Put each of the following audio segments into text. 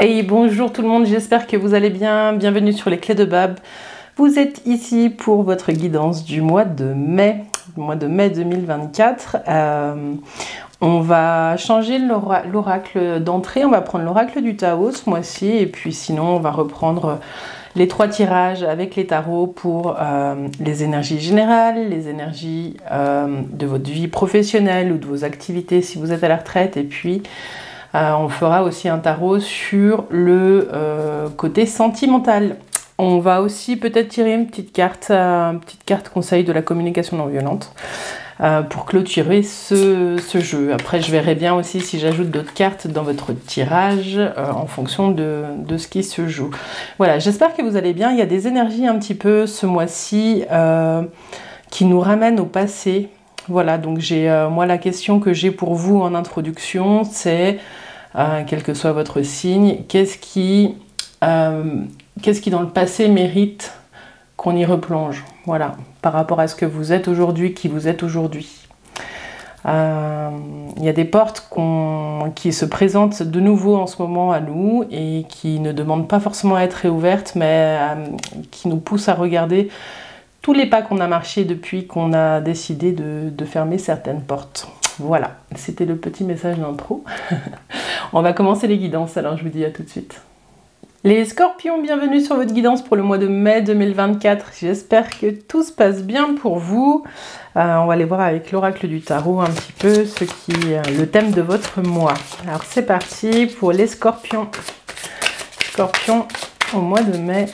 Hey, bonjour tout le monde, j'espère que vous allez bien. Bienvenue sur les clés de Bab. Vous êtes ici pour votre guidance du mois de mai, 2024. On va changer l'oracle d'entrée, on va prendre l'oracle du Tao ce mois-ci et puis sinon on va reprendre les 3 tirages avec les tarots pour les énergies générales, les énergies de votre vie professionnelle ou de vos activités si vous êtes à la retraite, et puis on fera aussi un tarot sur le côté sentimental. On va aussi peut-être tirer une petite carte conseil de la communication non violente pour clôturer ce jeu. Après, je verrai bien aussi si j'ajoute d'autres cartes dans votre tirage en fonction de ce qui se joue. Voilà, j'espère que vous allez bien. Il y a des énergies un petit peu ce mois-ci qui nous ramènent au passé. Voilà, donc moi la question que j'ai pour vous en introduction, c'est, quel que soit votre signe, qu'est-ce qui dans le passé mérite qu'on y replonge, voilà, par rapport à ce que vous êtes aujourd'hui, qui vous êtes aujourd'hui. Il y a des portes qui se présentent de nouveau en ce moment à nous et qui ne demandent pas forcément à être réouvertes, mais qui nous poussent à regarder tous les pas qu'on a marchés depuis qu'on a décidé de fermer certaines portes. Voilà, c'était le petit message d'intro. On va commencer les guidances, alors je vous dis à tout de suite. Les scorpions, bienvenue sur votre guidance pour le mois de mai 2024. J'espère que tout se passe bien pour vous. On va aller voir avec l'oracle du tarot un petit peu le thème de votre mois. Alors c'est parti pour les scorpions. Scorpions au mois de mai,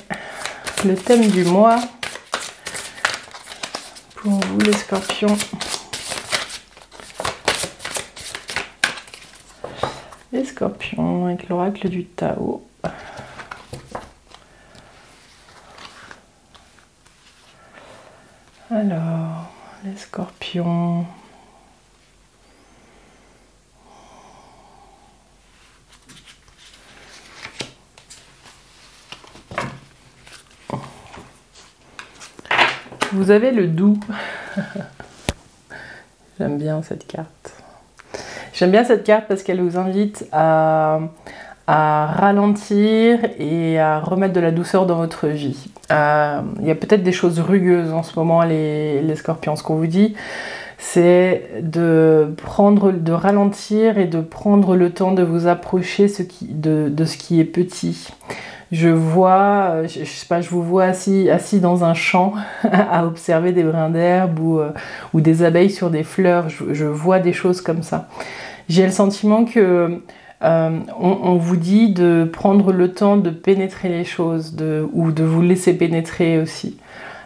le thème du mois. Pour vous les scorpions. Les scorpions avec l'oracle du Tao. Alors, les scorpions. Vous avez le doux. J'aime bien cette carte. J'aime bien cette carte parce qu'elle vous invite à ralentir et à remettre de la douceur dans votre vie. Il y a peut-être des choses rugueuses en ce moment, les scorpions. Ce qu'on vous dit, c'est de ralentir et de prendre le temps de vous approcher de ce qui est petit. Je sais pas, je vous vois assis dans un champ à observer des brins d'herbe ou des abeilles sur des fleurs. Je vois des choses comme ça. J'ai le sentiment que on vous dit de prendre le temps de pénétrer les choses ou de vous laisser pénétrer aussi.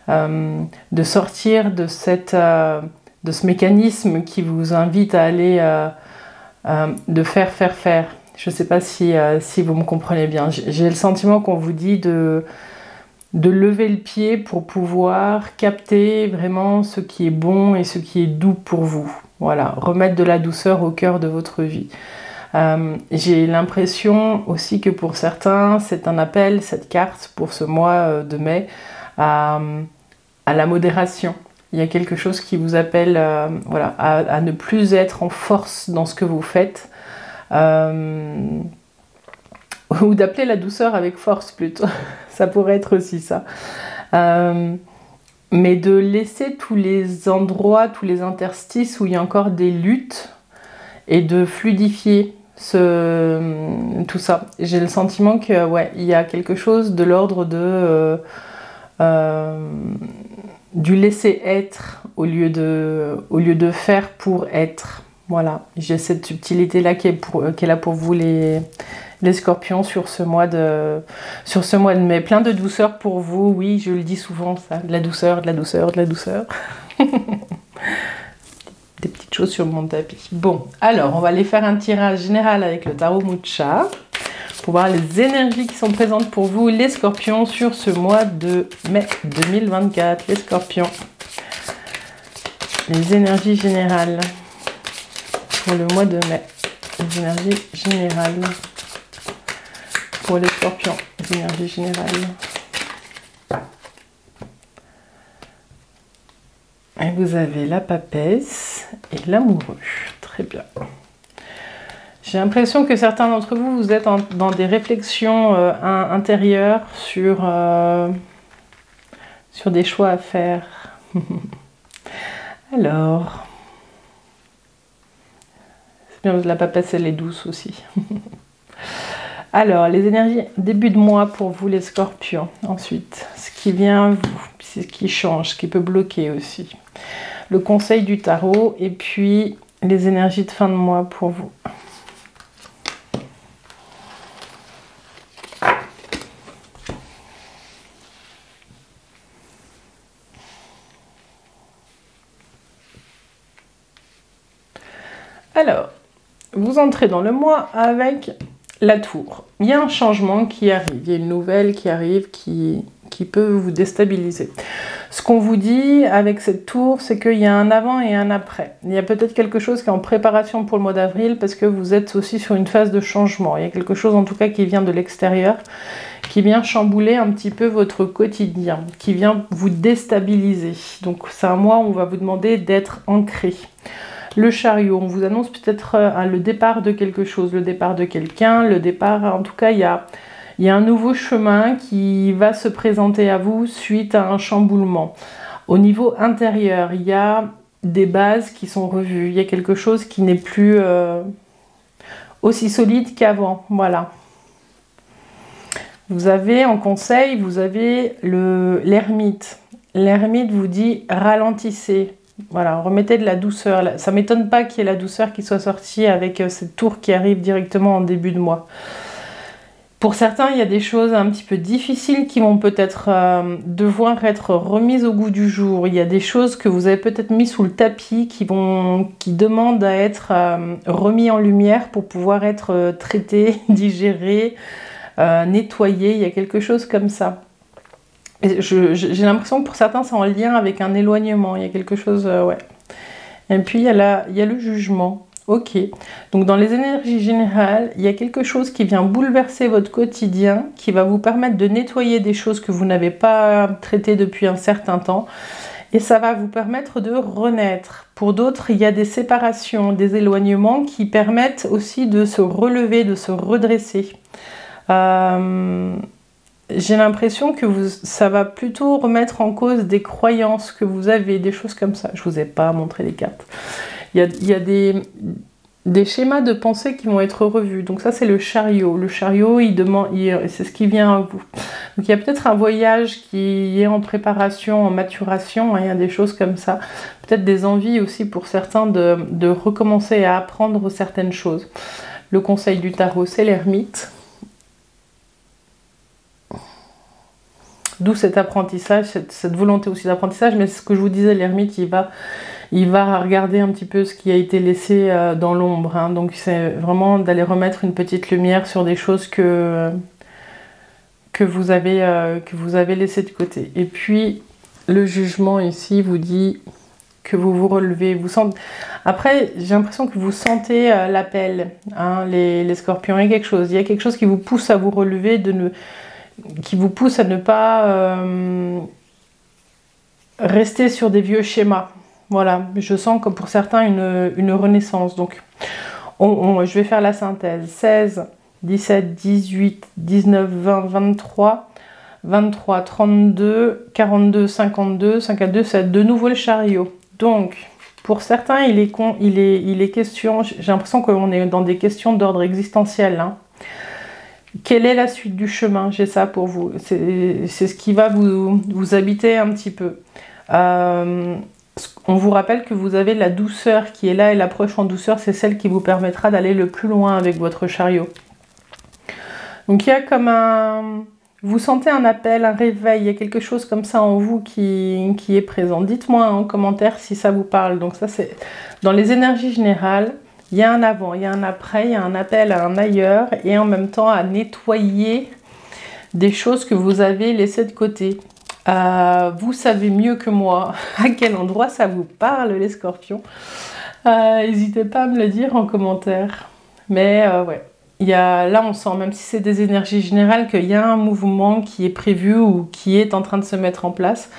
De sortir de ce mécanisme qui vous invite à aller de faire. Je ne sais pas si vous me comprenez bien. J'ai le sentiment qu'on vous dit de lever le pied pour pouvoir capter vraiment ce qui est bon et ce qui est doux pour vous. Voilà, remettre de la douceur au cœur de votre vie. J'ai l'impression aussi que pour certains, c'est un appel, cette carte, pour ce mois de mai, à la modération. Il y a quelque chose qui vous appelle à ne plus être en force dans ce que vous faites. Ou d'appeler la douceur avec force plutôt. Ça pourrait être aussi ça. Mais de laisser tous les endroits, tous les interstices où il y a encore des luttes et de fluidifier tout ça. J'ai le sentiment que il y a quelque chose de l'ordre du laisser être au lieu de faire pour être. Voilà, j'ai cette subtilité là qui est là pour vous les scorpions sur ce mois de mai. Plein de douceur pour vous, oui, je le dis souvent ça, de la douceur. Des petites choses sur mon tapis. Bon, alors on va aller faire un tirage général avec le tarot Mucha pour voir les énergies qui sont présentes pour vous, les scorpions, sur ce mois de mai 2024. Les scorpions, les énergies générales pour le mois de mai. Les énergies générales pour les scorpions. Les énergies générales. Et vous avez la papesse et l'amoureux. Très bien. J'ai l'impression que certains d'entre vous, vous êtes dans des réflexions intérieures sur des choix à faire. Alors, c'est bien, la papesse, elle est douce aussi. Alors, les énergies début de mois pour vous, les scorpions. Ensuite, ce qui vient à vous, ce qui change, ce qui peut bloquer aussi. Le conseil du tarot et puis les énergies de fin de mois pour vous. Alors, vous entrez dans le mois avec la tour. Il y a un changement qui arrive, il y a une nouvelle qui arrive qui peut vous déstabiliser. Ce qu'on vous dit avec cette tour, c'est qu'il y a un avant et un après. Il y a peut-être quelque chose qui est en préparation pour le mois d'avril parce que vous êtes aussi sur une phase de changement. Il y a quelque chose en tout cas qui vient de l'extérieur, qui vient chambouler un petit peu votre quotidien, qui vient vous déstabiliser. Donc c'est un mois où on va vous demander d'être ancré. Le chariot, on vous annonce peut-être le départ de quelque chose, le départ de quelqu'un, le départ, en tout cas, il y a un nouveau chemin qui va se présenter à vous suite à un chamboulement. Au niveau intérieur, il y a des bases qui sont revues, il y a quelque chose qui n'est plus aussi solide qu'avant, voilà. Vous avez en conseil, vous avez l'ermite. L'ermite vous dit ralentissez. Voilà, remettez de la douceur. Ça ne m'étonne pas qu'il y ait la douceur qui soit sortie avec cette tour qui arrive directement en début de mois. Pour certains, il y a des choses un petit peu difficiles qui vont peut-être devoir être remises au goût du jour. Il y a des choses que vous avez peut-être mis sous le tapis qui demandent à être remis en lumière pour pouvoir être traitées, digérées, nettoyées. Il y a quelque chose comme ça. J'ai l'impression que pour certains, c'est en lien avec un éloignement. Il y a quelque chose, ouais. Et puis, il y a le jugement. Ok. Donc, dans les énergies générales, il y a quelque chose qui vient bouleverser votre quotidien, qui va vous permettre de nettoyer des choses que vous n'avez pas traitées depuis un certain temps. Et ça va vous permettre de renaître. Pour d'autres, il y a des séparations, des éloignements qui permettent aussi de se relever, de se redresser. J'ai l'impression que ça va plutôt remettre en cause des croyances que vous avez, des choses comme ça. Je ne vous ai pas montré les cartes. Il y a des schémas de pensée qui vont être revus. Donc ça, c'est le chariot. Le chariot, c'est ce qui vient à vous. Donc il y a peut-être un voyage qui est en préparation, en maturation. Il y a des choses comme ça. Peut-être des envies aussi pour certains de recommencer à apprendre certaines choses. Le conseil du tarot, c'est l'ermite. D'où cet apprentissage, cette volonté aussi d'apprentissage. Mais c'est ce que je vous disais, l'ermite, il va regarder un petit peu ce qui a été laissé dans l'ombre. Hein. Donc c'est vraiment d'aller remettre une petite lumière sur des choses que vous avez laissées de côté. Et puis, le jugement ici vous dit que vous vous relevez. Après, j'ai l'impression que vous sentez l'appel, hein, les scorpions. Il y a quelque chose qui vous pousse à vous relever, qui vous pousse à ne pas rester sur des vieux schémas. Voilà, je sens comme pour certains une renaissance. Donc, je vais faire la synthèse. 16, 17, 18, 19, 20, 23, 23, 32, 42, 52, 52, c'est de nouveau le chariot. Donc, pour certains, il est question, j'ai l'impression qu'on est dans des questions d'ordre existentiel, hein. Quelle est la suite du chemin? J'ai ça pour vous. C'est ce qui va vous habiter un petit peu. On vous rappelle que vous avez la douceur qui est là et l'approche en douceur, c'est celle qui vous permettra d'aller le plus loin avec votre chariot. Donc il y a comme vous sentez un appel, un réveil, il y a quelque chose comme ça en vous qui est présent. Dites-moi en commentaire si ça vous parle. Donc ça, c'est dans les énergies générales. Il y a un avant, il y a un après, il y a un appel à un ailleurs et en même temps à nettoyer des choses que vous avez laissées de côté. Vous savez mieux que moi à quel endroit ça vous parle, les scorpions. N'hésitez pas à me le dire en commentaire. Mais ouais, là on sent, même si c'est des énergies générales, qu'il y a un mouvement qui est prévu ou qui est en train de se mettre en place.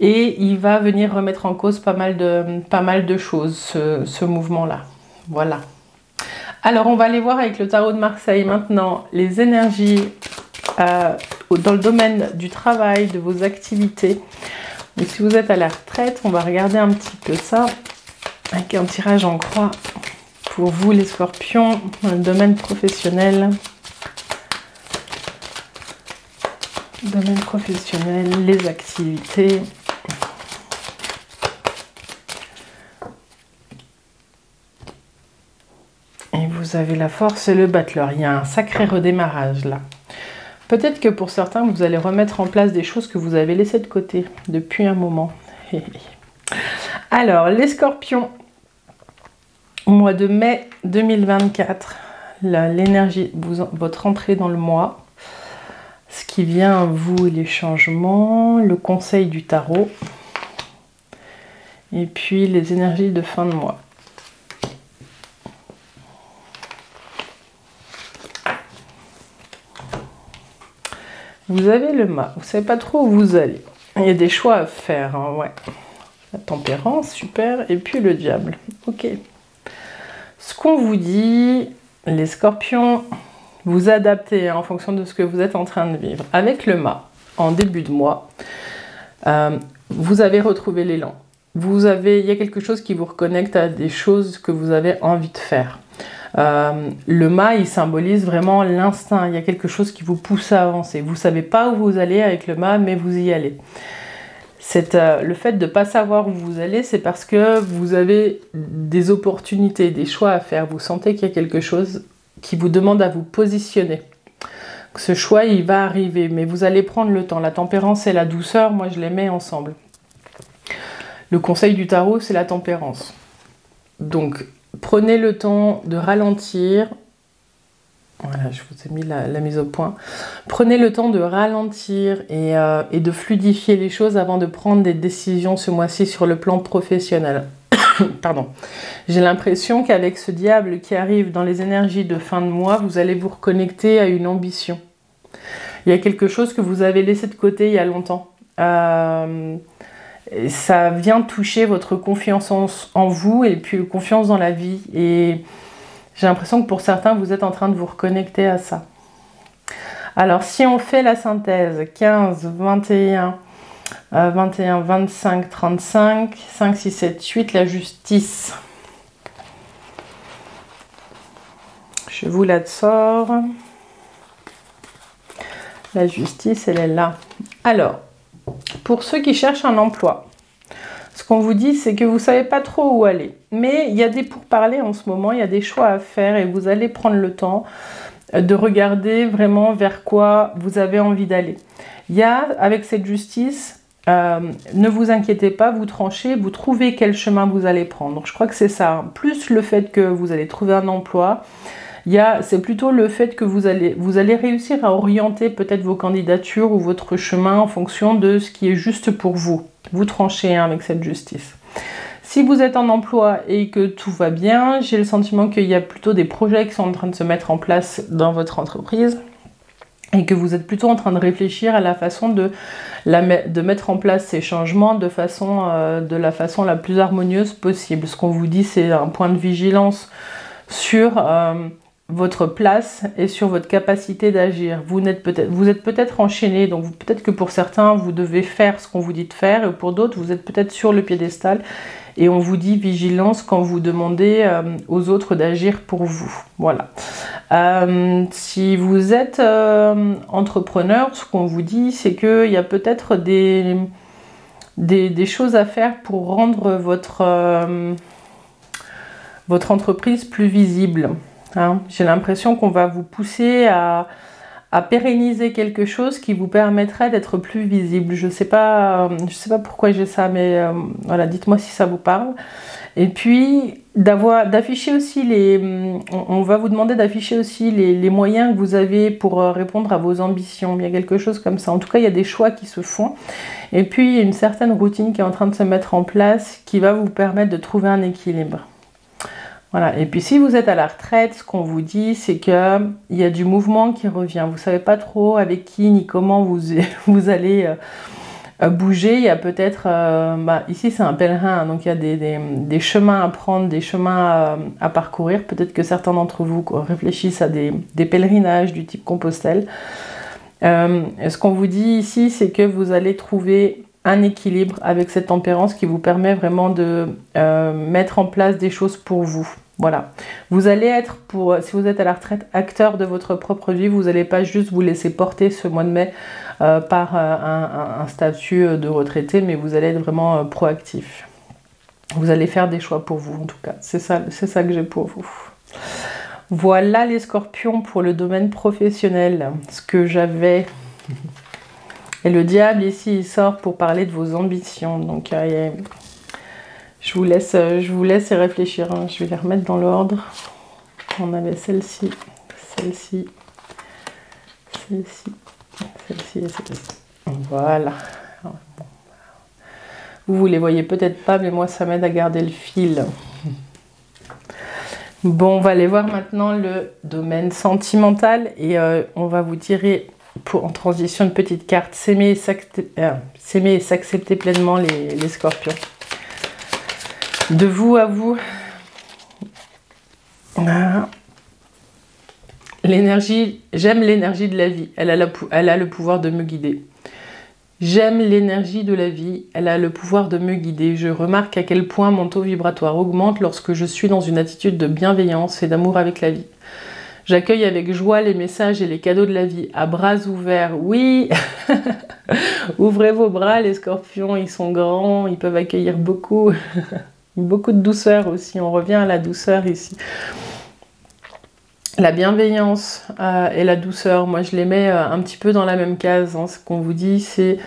Et il va venir remettre en cause pas mal de choses, ce mouvement-là. Voilà. Alors, on va aller voir avec le tarot de Marseille maintenant les énergies dans le domaine du travail, de vos activités. Donc, si vous êtes à la retraite, on va regarder un petit peu ça avec un tirage en croix pour vous les scorpions dans le domaine professionnel. Domaine professionnel, les activités. Et vous avez la force et le battleur. Il y a un sacré redémarrage là. Peut-être que pour certains, vous allez remettre en place des choses que vous avez laissées de côté depuis un moment. Alors, les scorpions, au mois de mai 2024, l'énergie, votre entrée dans le mois, ce qui vient à vous, les changements, le conseil du tarot, et puis les énergies de fin de mois. Vous avez le mât, vous ne savez pas trop où vous allez. Il y a des choix à faire, hein, ouais. La tempérance, super, et puis le diable, ok. Ce qu'on vous dit, les scorpions, vous adaptez en fonction de ce que vous êtes en train de vivre. Avec le mât, en début de mois, vous avez retrouvé l'élan. Il y a quelque chose qui vous reconnecte à des choses que vous avez envie de faire. Le mât, il symbolise vraiment l'instinct. Il y a quelque chose qui vous pousse à avancer. Vous ne savez pas où vous allez avec le mât, mais vous y allez. Le fait de ne pas savoir où vous allez, c'est parce que vous avez des opportunités, des choix à faire. Vous sentez qu'il y a quelque chose qui vous demande à vous positionner. Ce choix, il va arriver, mais vous allez prendre le temps. La tempérance et la douceur, moi, je les mets ensemble. Le conseil du tarot, c'est la tempérance. Donc, prenez le temps de ralentir. Voilà, je vous ai mis la mise au point. Prenez le temps de ralentir et de fluidifier les choses avant de prendre des décisions ce mois-ci sur le plan professionnel. Pardon. J'ai l'impression qu'avec ce diable qui arrive dans les énergies de fin de mois, vous allez vous reconnecter à une ambition. Il y a quelque chose que vous avez laissé de côté il y a longtemps. Ça vient toucher votre confiance en vous et puis confiance dans la vie. Et j'ai l'impression que pour certains, vous êtes en train de vous reconnecter à ça. Alors, si on fait la synthèse, 15, 21, 25, 35, 5, 6, 7, 8, la justice. Je vous la sors. La justice, elle est là. Alors, pour ceux qui cherchent un emploi, ce qu'on vous dit, c'est que vous ne savez pas trop où aller. Mais il y a des pourparlers en ce moment, il y a des choix à faire et vous allez prendre le temps de regarder vraiment vers quoi vous avez envie d'aller. Il y a, avec cette justice, ne vous inquiétez pas, vous tranchez, vous trouvez quel chemin vous allez prendre. Je crois que c'est ça. Plus le fait que vous allez trouver un emploi, c'est plutôt le fait que vous allez réussir à orienter peut-être vos candidatures ou votre chemin en fonction de ce qui est juste pour vous. Vous tranchez avec cette justice. Si vous êtes en emploi et que tout va bien, j'ai le sentiment qu'il y a plutôt des projets qui sont en train de se mettre en place dans votre entreprise et que vous êtes plutôt en train de réfléchir à la façon de mettre en place ces changements de la façon la plus harmonieuse possible. Ce qu'on vous dit, c'est un point de vigilance sur votre place et sur votre capacité d'agir. Vous êtes peut-être enchaîné, donc peut-être que pour certains, vous devez faire ce qu'on vous dit de faire, et pour d'autres, vous êtes peut-être sur le piédestal, et on vous dit vigilance quand vous demandez aux autres d'agir pour vous. Voilà. Si vous êtes entrepreneur, ce qu'on vous dit, c'est qu'il y a peut-être des choses à faire pour rendre votre entreprise plus visible. Hein, j'ai l'impression qu'on va vous pousser à pérenniser quelque chose qui vous permettrait d'être plus visible. Je sais pas pourquoi j'ai ça, mais voilà, dites-moi si ça vous parle. Et puis d'afficher aussi on va vous demander d'afficher aussi les moyens que vous avez pour répondre à vos ambitions. Il y a quelque chose comme ça. En tout cas, il y a des choix qui se font. Et puis il y a une certaine routine qui est en train de se mettre en place qui va vous permettre de trouver un équilibre. Voilà. Et puis si vous êtes à la retraite, ce qu'on vous dit, c'est qu'il y a du mouvement qui revient. Vous ne savez pas trop avec qui ni comment vous allez bouger. Il y a peut-être, ici c'est un pèlerin, donc il y a des chemins à prendre, des chemins à parcourir. Peut-être que certains d'entre vous réfléchissent à des pèlerinages du type Compostelle. Ce qu'on vous dit ici, c'est que vous allez trouver un équilibre avec cette tempérance qui vous permet vraiment de mettre en place des choses pour vous. Voilà. Vous allez être, si vous êtes à la retraite, acteur de votre propre vie. Vous n'allez pas juste vous laisser porter ce mois de mai par un statut de retraité, mais vous allez être vraiment proactif. Vous allez faire des choix pour vous, en tout cas. C'est ça que j'ai pour vous. Voilà les scorpions pour le domaine professionnel. Ce que j'avais... Et le diable ici, il sort pour parler de vos ambitions. Donc, je vous laisse y réfléchir. Hein. Je vais les remettre dans l'ordre. On avait celle-ci, celle-ci, celle-ci, celle-ci et celle-ci. Voilà. Vous les voyez peut-être pas, mais moi, ça m'aide à garder le fil. Bon, on va aller voir maintenant le domaine sentimental. Et on va vous tirer... en transition, une petite carte, s'aimer et s'accepter pleinement les scorpions. De vous à vous. L'énergie, j'aime l'énergie de la vie, elle a le pouvoir de me guider. J'aime l'énergie de la vie, elle a le pouvoir de me guider. Je remarque à quel point mon taux vibratoire augmente lorsque je suis dans une attitude de bienveillance et d'amour avec la vie. J'accueille avec joie les messages et les cadeaux de la vie, à bras ouverts. Oui, ouvrez vos bras, les scorpions, ils sont grands, ils peuvent accueillir beaucoup. Beaucoup de douceur aussi, on revient à la douceur ici. La bienveillance et la douceur, moi je les mets un petit peu dans la même case. Hein. Ce qu'on vous dit, c'est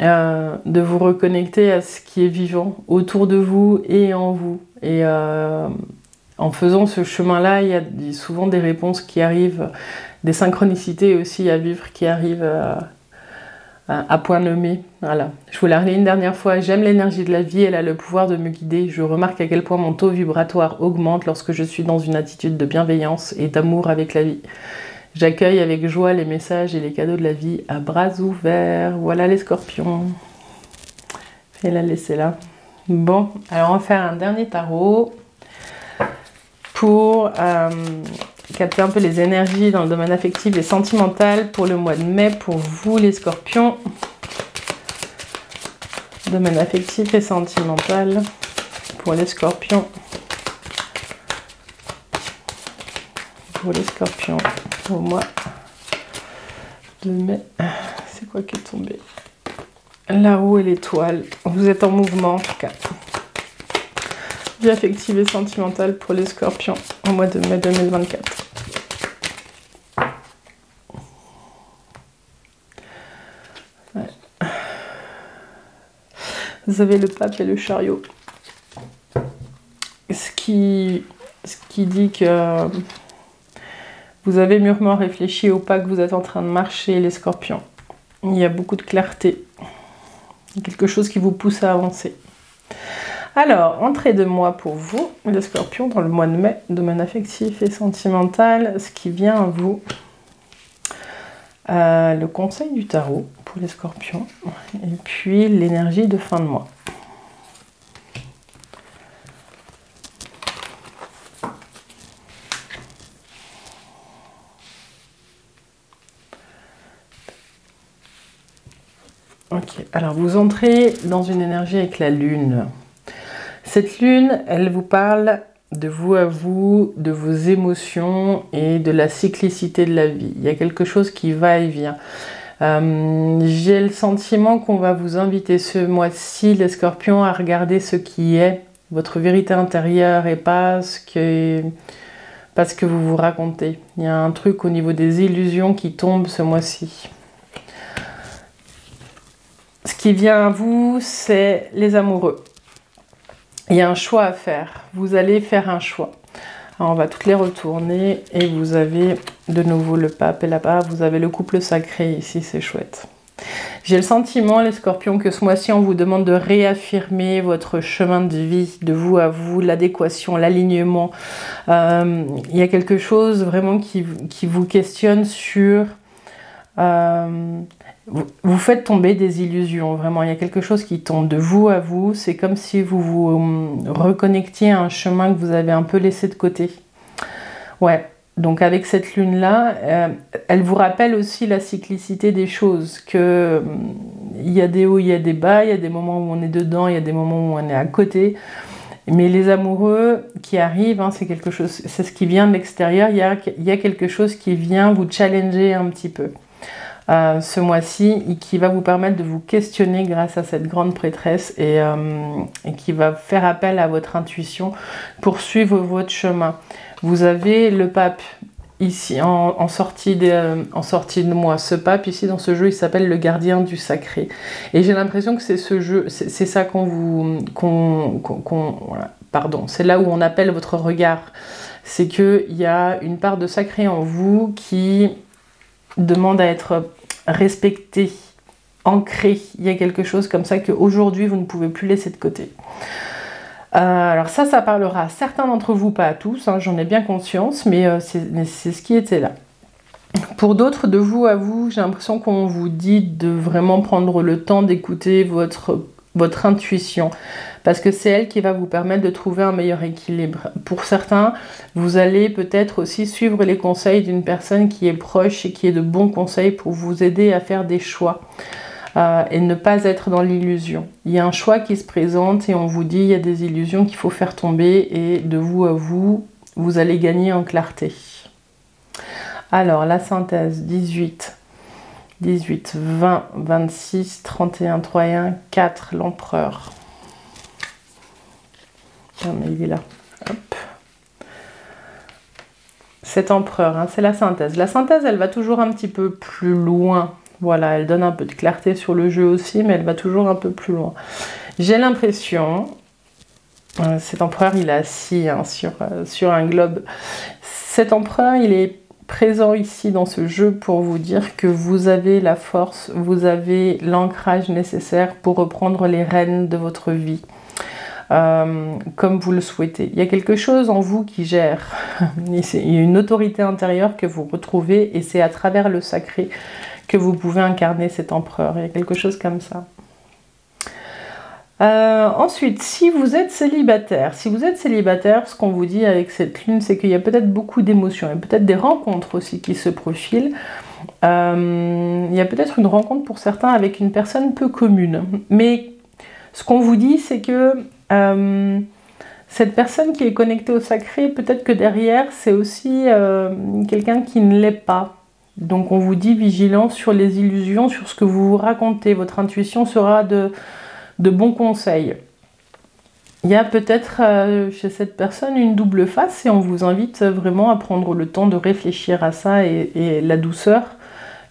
de vous reconnecter à ce qui est vivant autour de vous et en vous. Et en faisant ce chemin-là, il y a souvent des réponses qui arrivent, des synchronicités aussi à vivre qui arrivent à point nommé. Voilà. Je vous la relis une dernière fois. J'aime l'énergie de la vie, elle a le pouvoir de me guider. Je remarque à quel point mon taux vibratoire augmente lorsque je suis dans une attitude de bienveillance et d'amour avec la vie. J'accueille avec joie les messages et les cadeaux de la vie à bras ouverts. Voilà les scorpions. Et la laisser là. Bon, alors on va faire un dernier tarot pour capter un peu les énergies dans le domaine affectif et sentimental pour le mois de mai pour vous les scorpions. Domaine affectif et sentimental pour les scorpions. Pour les scorpions au mois de mai. C'est quoi qui est tombé? La roue et l'étoile. Vous êtes en mouvement en tout cas. Vie affective et sentimentale pour les scorpions au mois de mai 2024. Ouais. Vous avez le pape et le chariot. Ce qui dit que vous avez mûrement réfléchi au pas que vous êtes en train de marcher, les scorpions. Il y a beaucoup de clarté. Quelque chose qui vous pousse à avancer. Alors, entrée de mois pour vous, les scorpions, dans le mois de mai, domaine affectif et sentimental, ce qui vient à vous. Le conseil du tarot pour les scorpions, et puis l'énergie de fin de mois. Ok, alors vous entrez dans une énergie avec la lune. Cette lune, elle vous parle de vous à vous, de vos émotions et de la cyclicité de la vie. Il y a quelque chose qui va et vient. J'ai le sentiment qu'on va vous inviter ce mois-ci, les scorpions, à regarder ce qui est votre vérité intérieure et pas ce que vous vous racontez. Il y a un truc au niveau des illusions qui tombe ce mois-ci. Ce qui vient à vous, c'est les amoureux. Il y a un choix à faire. Vous allez faire un choix. Alors on va toutes les retourner et vous avez de nouveau le pape et là-bas, vous avez le couple sacré ici, c'est chouette. J'ai le sentiment, les scorpions, que ce mois-ci, on vous demande de réaffirmer votre chemin de vie, de vous à vous, l'adéquation, l'alignement. Il y a quelque chose vraiment qui vous questionne sur Vous faites tomber des illusions, vraiment. Il y a quelque chose qui tombe de vous à vous. C'est comme si vous vous reconnectiez à un chemin que vous avez un peu laissé de côté. Ouais. Donc avec cette lune-là, elle vous rappelle aussi la cyclicité des choses, que il y a des hauts, il y a des bas, il y a des moments où on est dedans, il y a des moments où on est à côté. Mais les amoureux qui arrivent, hein, c'est quelque chose, c'est ce qui vient de l'extérieur. Il y a quelque chose qui vient vous challenger un petit peu ce mois-ci et qui va vous permettre de vous questionner grâce à cette grande prêtresse et qui va faire appel à votre intuition pour suivre votre chemin. Vous avez le pape ici en sortie de moi. Ce pape ici dans ce jeu, il s'appelle le gardien du sacré. Et j'ai l'impression que c'est ce jeu, c'est ça voilà, pardon, c'est là où on appelle votre regard. C'est qu'il y a une part de sacré en vous qui demande à être respectée, ancrée. Il y a quelque chose comme ça qu'aujourd'hui vous ne pouvez plus laisser de côté. Alors ça parlera à certains d'entre vous, pas à tous, hein, j'en ai bien conscience, mais c'est ce qui était là. Pour d'autres, de vous à vous, j'ai l'impression qu'on vous dit de vraiment prendre le temps d'écouter votre intuition, parce que c'est elle qui va vous permettre de trouver un meilleur équilibre. Pour certains, vous allez peut-être aussi suivre les conseils d'une personne qui est proche et qui est de bons conseils pour vous aider à faire des choix. Et ne pas être dans l'illusion. Il y a un choix qui se présente et on vous dit il y a des illusions qu'il faut faire tomber et de vous à vous, vous allez gagner en clarté. Alors la synthèse 18, 20, 26, 31, 3 4, l'empereur. Ah, mais il est là. Hop. Cet empereur, hein, c'est la synthèse. La synthèse, elle va toujours un petit peu plus loin. Voilà, elle donne un peu de clarté sur le jeu aussi, mais elle va toujours un peu plus loin. J'ai l'impression, cet empereur, il est assis hein, sur un globe. Cet empereur, il est présent ici dans ce jeu pour vous dire que vous avez la force, vous avez l'ancrage nécessaire pour reprendre les rênes de votre vie. Comme vous le souhaitez. Il y a quelque chose en vous qui gère. Il y a une autorité intérieure que vous retrouvez et c'est à travers le sacré que vous pouvez incarner cet empereur. Il y a quelque chose comme ça. Ensuite, si vous êtes célibataire, ce qu'on vous dit avec cette lune, c'est qu'il y a peut-être beaucoup d'émotions, il y a peut-être des rencontres aussi qui se profilent. Il y a peut-être une rencontre pour certains avec une personne peu commune. Mais ce qu'on vous dit, c'est que cette personne qui est connectée au sacré, peut-être que derrière, c'est aussi quelqu'un qui ne l'est pas. Donc on vous dit vigilant sur les illusions, sur ce que vous vous racontez. Votre intuition sera de bons conseils. Il y a peut-être chez cette personne une double face et on vous invite vraiment à prendre le temps de réfléchir à ça et la douceur,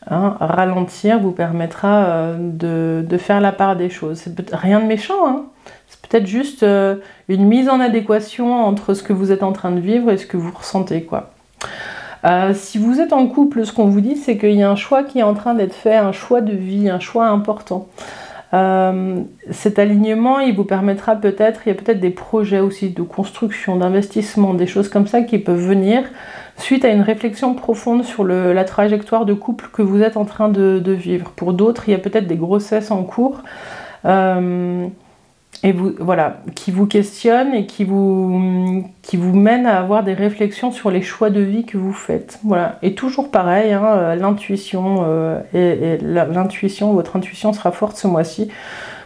hein, ralentir vous permettra de faire la part des choses. C'est rien de méchant, hein. C'est peut-être juste une mise en adéquation entre ce que vous êtes en train de vivre et ce que vous ressentez, quoi. Si vous êtes en couple, ce qu'on vous dit, c'est qu'il y a un choix qui est en train d'être fait, un choix de vie, un choix important. Cet alignement, il vous permettra peut-être, il y a peut-être des projets aussi de construction, d'investissement, des choses comme ça qui peuvent venir suite à une réflexion profonde sur la trajectoire de couple que vous êtes en train de vivre. Pour d'autres, il y a peut-être des grossesses en cours. Et voilà, qui vous questionnent et qui vous mènent à avoir des réflexions sur les choix de vie que vous faites. Voilà. Et toujours pareil, hein, l'intuition, votre intuition sera forte ce mois-ci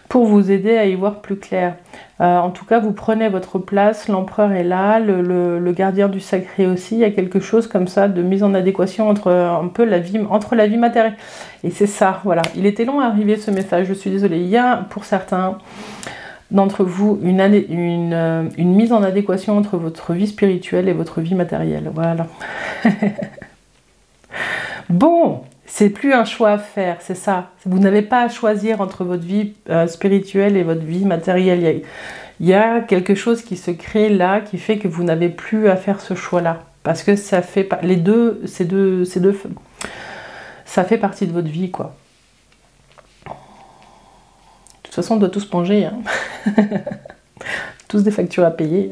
pour vous aider à y voir plus clair. En tout cas, vous prenez votre place, l'empereur est là, le gardien du sacré aussi. Il y a quelque chose comme ça de mise en adéquation entre la vie matérielle. Et c'est ça, voilà. Il était long à arriver ce message, je suis désolée. Il y a pour certains d'entre vous une mise en adéquation entre votre vie spirituelle et votre vie matérielle. Voilà. Bon, c'est plus un choix à faire, c'est ça. Vous n'avez pas à choisir entre votre vie spirituelle et votre vie matérielle. Il y a quelque chose qui se crée là, qui fait que vous n'avez plus à faire ce choix-là. Parce que ça fait les deux, ça fait partie de votre vie, quoi. De toute façon, on doit tous manger, hein. Tous des factures à payer.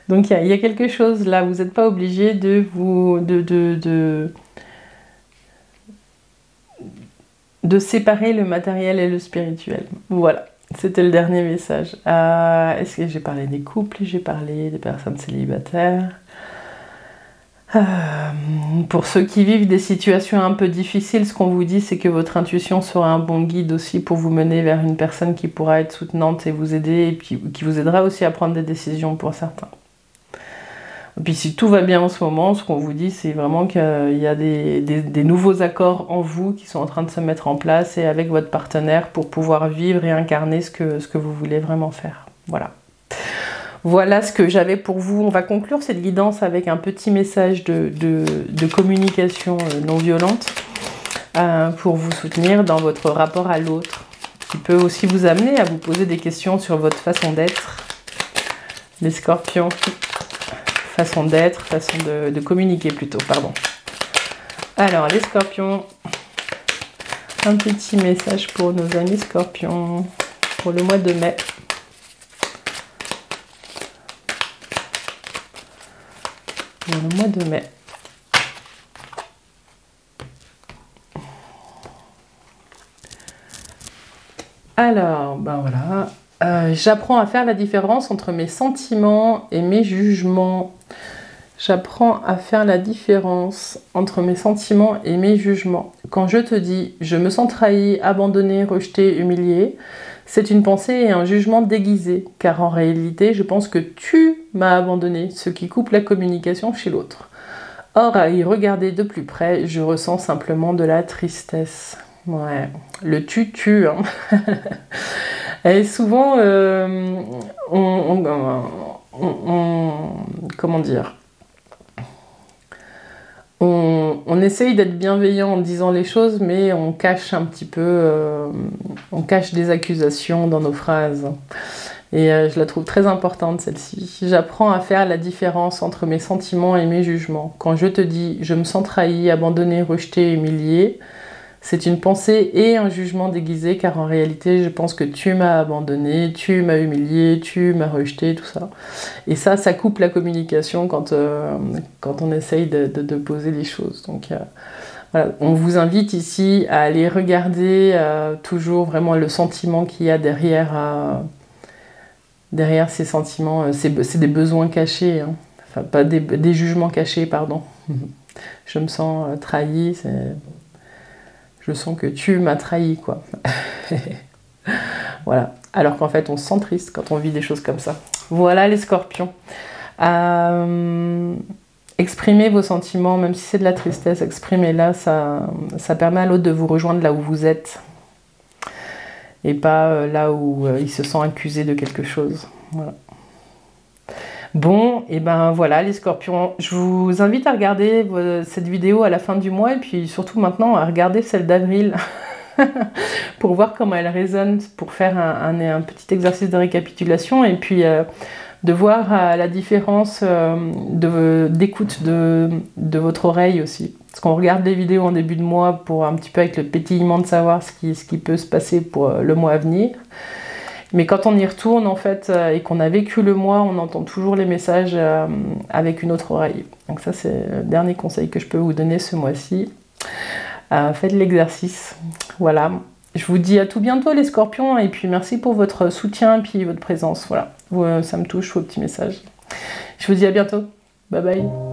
Donc il y a quelque chose là, vous n'êtes pas obligé de de séparer le matériel et le spirituel. Voilà, c'était le dernier message. Est-ce que j'ai parlé des couples, j'ai parlé des personnes célibataires. Pour ceux qui vivent des situations un peu difficiles, ce qu'on vous dit, c'est que votre intuition sera un bon guide aussi pour vous mener vers une personne qui pourra être soutenante et vous aider, et puis qui vous aidera aussi à prendre des décisions pour certains. Et puis si tout va bien en ce moment, ce qu'on vous dit, c'est vraiment qu'il y a des nouveaux accords en vous qui sont en train de se mettre en place et avec votre partenaire pour pouvoir vivre et incarner ce que vous voulez vraiment faire. Voilà. Voilà ce que j'avais pour vous. On va conclure cette guidance avec un petit message de communication non violente pour vous soutenir dans votre rapport à l'autre, qui peut aussi vous amener à vous poser des questions sur votre façon d'être. Les scorpions, façon d'être, façon de communiquer plutôt, pardon. Alors, les scorpions, un petit message pour nos amis scorpions pour le mois de mai. Le mois de mai. Alors, ben voilà. J'apprends à faire la différence entre mes sentiments et mes jugements. J'apprends à faire la différence entre mes sentiments et mes jugements. Quand je te dis « je me sens trahi, abandonné, rejeté, humilié », c'est une pensée et un jugement déguisé, car en réalité, je pense que tu m'as abandonné, ce qui coupe la communication chez l'autre. Or, à y regarder de plus près, je ressens simplement de la tristesse. Ouais, le tu, hein. Et souvent, comment dire, on essaye d'être bienveillant en disant les choses, mais on cache un petit peu, on cache des accusations dans nos phrases. Et je la trouve très importante, celle-ci. J'apprends à faire la différence entre mes sentiments et mes jugements. Quand je te dis « je me sens trahi, abandonné, rejeté, humilié », c'est une pensée et un jugement déguisé, car en réalité, je pense que tu m'as abandonné, tu m'as humilié, tu m'as rejeté, tout ça. Et ça coupe la communication quand on essaye de poser les choses. Donc voilà, on vous invite ici à aller regarder toujours vraiment le sentiment qu'il y a derrière ces sentiments. C'est des besoins cachés, hein. Enfin pas des jugements cachés, pardon. Je me sens trahi, je sens que tu m'as trahi, quoi. Voilà. Alors qu'en fait, on se sent triste quand on vit des choses comme ça. Voilà les scorpions. Exprimez vos sentiments, même si c'est de la tristesse, exprimez-la. Ça permet à l'autre de vous rejoindre là où vous êtes. Et pas là où il se sent accusé de quelque chose. Voilà. Bon, et ben voilà les scorpions, je vous invite à regarder cette vidéo à la fin du mois et puis surtout maintenant à regarder celle d'avril pour voir comment elle résonne, pour faire un petit exercice de récapitulation et puis de voir la différence d'écoute de votre oreille aussi. Parce qu'on regarde les vidéos en début de mois pour un petit peu avec le pétillement de savoir ce qui peut se passer pour le mois à venir. Mais quand on y retourne, en fait, et qu'on a vécu le mois, on entend toujours les messages avec une autre oreille. Donc ça, c'est le dernier conseil que je peux vous donner ce mois-ci. Faites l'exercice. Voilà. Je vous dis à tout bientôt, les scorpions, et puis merci pour votre soutien et puis votre présence. Voilà. Ça me touche, vos petits messages. Je vous dis à bientôt. Bye bye.